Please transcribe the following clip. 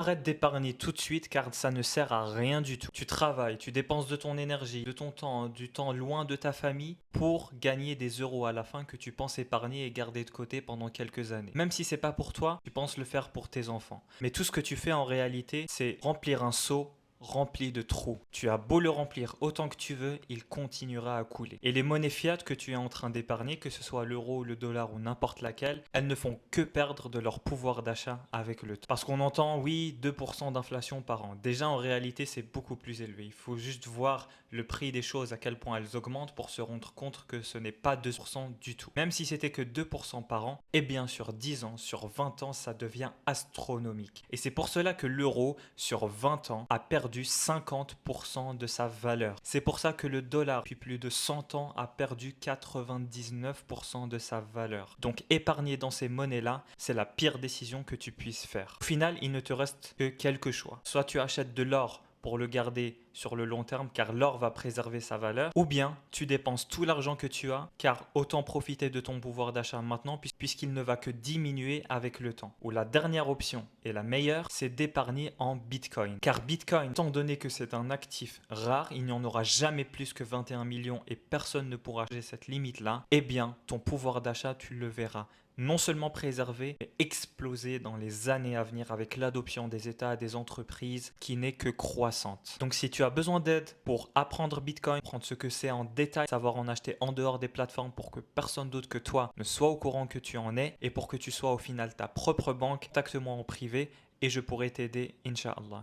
Arrête d'épargner tout de suite car ça ne sert à rien du tout. Tu travailles, tu dépenses de ton énergie, de ton temps, du temps loin de ta famille pour gagner des euros à la fin que tu penses épargner et garder de côté pendant quelques années. Même si c'est pas pour toi, tu penses le faire pour tes enfants. Mais tout ce que tu fais en réalité, c'est remplir un seau rempli de trous. Tu as beau le remplir autant que tu veux, il continuera à couler. Et les monnaies fiat que tu es en train d'épargner, que ce soit l'euro, le dollar ou n'importe laquelle, elles ne font que perdre de leur pouvoir d'achat avec le temps. Parce qu'on entend, oui, 2% d'inflation par an. Déjà, en réalité, c'est beaucoup plus élevé. Il faut juste voir le prix des choses, à quel point elles augmentent pour se rendre compte que ce n'est pas 2% du tout. Même si c'était que 2% par an, et bien sur 10 ans, sur 20 ans, ça devient astronomique. Et c'est pour cela que l'euro, sur 20 ans, a perdu 50% de sa valeur. C'est pour ça que le dollar, depuis plus de 100 ans, a perdu 99% de sa valeur. Donc épargner dans ces monnaies-là, c'est la pire décision que tu puisses faire. Au final, il ne te reste que quelques choix. Soit tu achètes de l'or pour le garder sur le long terme car l'or va préserver sa valeur, ou bien tu dépenses tout l'argent que tu as car autant profiter de ton pouvoir d'achat maintenant puisqu'il ne va que diminuer avec le temps. Ou la dernière option et la meilleure, c'est d'épargner en Bitcoin. Car Bitcoin, étant donné que c'est un actif rare, il n'y en aura jamais plus que 21 millions et personne ne pourra changer cette limite-là, eh bien ton pouvoir d'achat, tu le verras non seulement préservé, mais exploser dans les années à venir avec l'adoption des États et des entreprises qui n'est que croissante. Donc si tu as besoin d'aide pour apprendre Bitcoin, prendre ce que c'est en détail, savoir en acheter en dehors des plateformes pour que personne d'autre que toi ne soit au courant que tu en es et pour que tu sois au final ta propre banque, contacte-moi en privé et je pourrai t'aider, Inch'Allah.